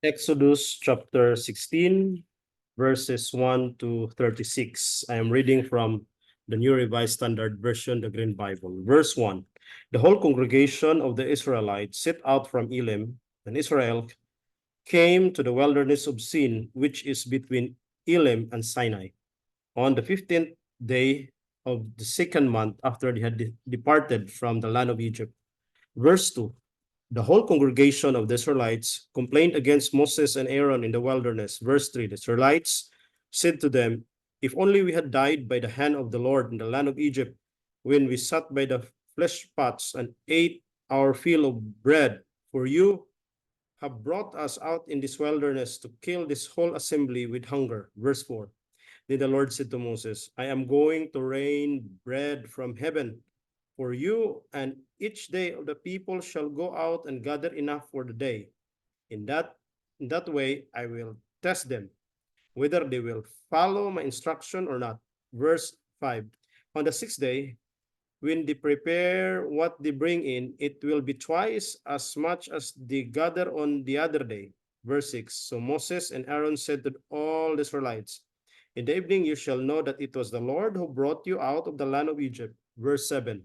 Exodus chapter 16, verses 1 to 36. I am reading from the New Revised Standard Version, the Green Bible. Verse 1. The whole congregation of the Israelites set out from Elim, and Israel came to the wilderness of Sin, which is between Elim and Sinai, on the 15th day of the second month after they had departed from the land of Egypt. Verse 2. The whole congregation of the Israelites complained against Moses and Aaron in the wilderness. Verse 3. The Israelites said to them, if only we had died by the hand of the Lord in the land of Egypt, when we sat by the flesh pots and ate our fill of bread, for you have brought us out in this wilderness to kill this whole assembly with hunger. Verse 4. Then the Lord said to Moses, I am going to rain bread from heaven for you, and each day of the people shall go out and gather enough for the day. In that way I will test them, whether they will follow my instruction or not. Verse 5. On the sixth day, when they prepare what they bring in, it will be twice as much as they gather on the other day. Verse 6. So Moses and Aaron said to all the Israelites, in the evening you shall know that it was the Lord who brought you out of the land of Egypt. Verse 7.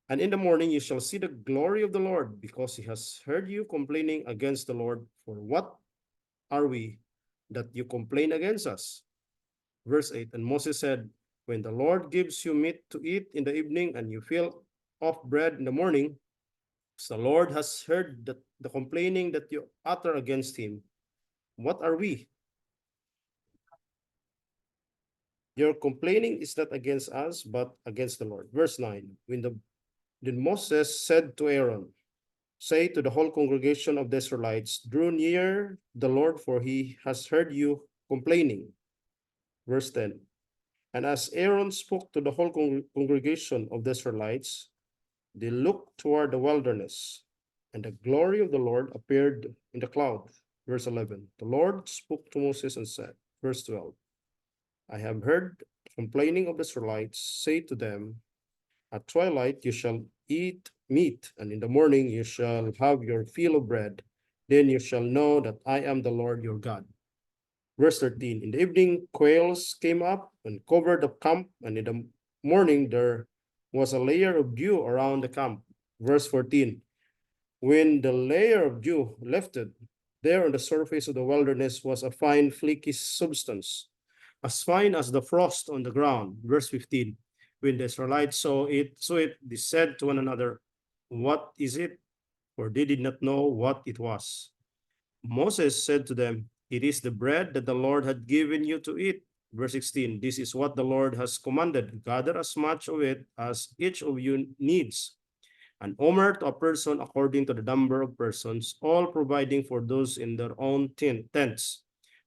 And in the morning you shall see the glory of the Lord, because he has heard you complaining against the Lord. For what are we that you complain against us? Verse 8. And Moses said, when the Lord gives you meat to eat in the evening, and you fill off bread in the morning, the Lord has heard the complaining that you utter against him. What are we? Your complaining is not against us, but against the Lord. Verse 9. Then Moses said to Aaron, say to the whole congregation of the Israelites, draw near the Lord, for he has heard you complaining. Verse 10. And as Aaron spoke to the whole congregation of the Israelites, they looked toward the wilderness, and the glory of the Lord appeared in the cloud. Verse 11. The Lord spoke to Moses and said, verse 12, I have heard the complaining of the Israelites. Say to them, at twilight you shall eat meat, and in the morning you shall have your fill of bread. Then you shall know that I am the Lord your God. Verse 13. In the evening quails came up and covered the camp, and in the morning there was a layer of dew around the camp. Verse 14. When the layer of dew lifted, there on the surface of the wilderness was a fine flaky substance, as fine as the frost on the ground. Verse 15. When the Israelites saw it, they said to one another, what is it? For they did not know what it was. Moses said to them, it is the bread that the Lord had given you to eat. Verse 16, this is what the Lord has commanded. Gather as much of it as each of you needs, an omer to a person according to the number of persons, all providing for those in their own tents.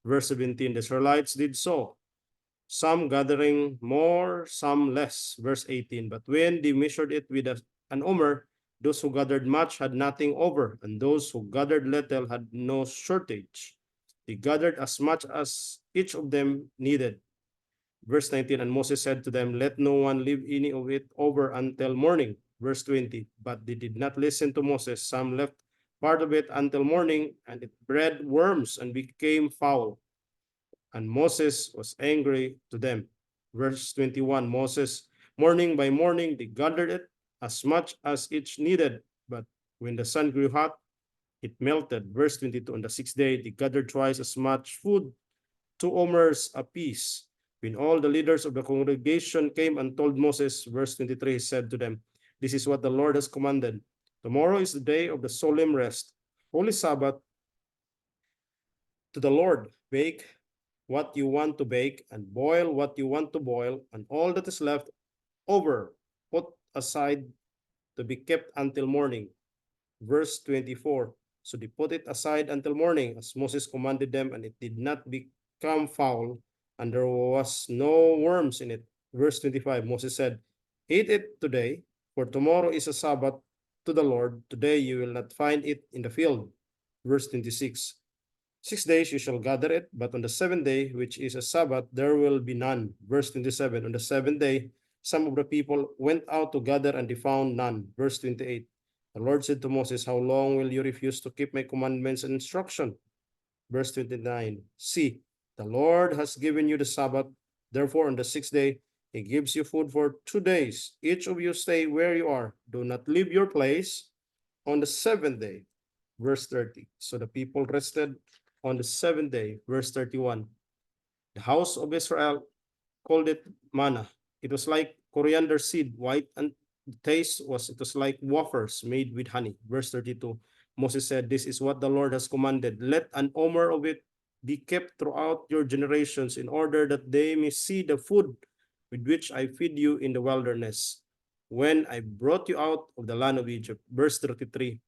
Verse 17, the Israelites did so, some gathering more, some less. Verse 18, but when they measured it with an omer, those who gathered much had nothing over, and those who gathered little had no shortage. They gathered as much as each of them needed. Verse 19, and Moses said to them, let no one leave any of it over until morning. Verse 20, but they did not listen to Moses. Some left part of it until morning, and it bred worms and became foul. And Moses was angry to them. Verse 21, Moses, morning by morning, they gathered it as much as each needed. But when the sun grew hot, it melted. Verse 22, on the sixth day, they gathered twice as much food, 2 omers apiece. When all the leaders of the congregation came and told Moses, verse 23, he said to them, this is what the Lord has commanded. Tomorrow is the day of the solemn rest, holy Sabbath to the Lord. Bake what you want to bake, and boil what you want to boil, and all that is left over put aside to be kept until morning. Verse 24. So they put it aside until morning, as Moses commanded them, and it did not become foul, and there was no worms in it. Verse 25. Moses said, eat it today, for tomorrow is a Sabbath to the Lord. Today you will not find it in the field. Verse 26. 6 days you shall gather it, but on the seventh day, which is a Sabbath, there will be none. Verse 27, on the seventh day, some of the people went out to gather, and they found none. Verse 28, The Lord said to Moses, how long will you refuse to keep my commandments and instruction? Verse 29, see, the Lord has given you the Sabbath. Therefore, on the sixth day, he gives you food for 2 days. Each of you stay where you are. Do not leave your place. On the seventh day, verse 30. So the people rested on the seventh day, verse 31. The house of Israel called it manna. It was like coriander seed, white, and the taste was, it was like wafers made with honey. Verse 32, Moses said, this is what the Lord has commanded. Let an omer of it be kept throughout your generations in order that they may see the food with which I feed you in the wilderness when I brought you out of the land of Egypt. Verse 33,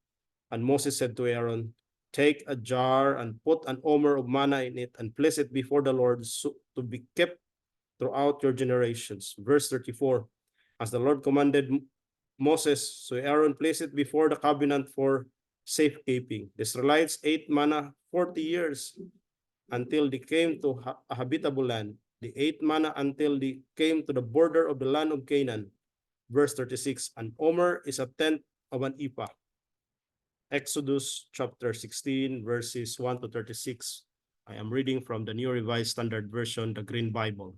and Moses said to Aaron, take a jar and put an omer of manna in it and place it before the Lord so to be kept throughout your generations. Verse 34, as the Lord commanded Moses, so Aaron placed it before the covenant for safekeeping. The Israelites ate manna 40 years until they came to a habitable land. They ate manna until they came to the border of the land of Canaan. Verse 36, an omer is a tenth of an ephah. Exodus chapter 16, verses 1 to 36. I am reading from the New Revised Standard Version, the Green Bible.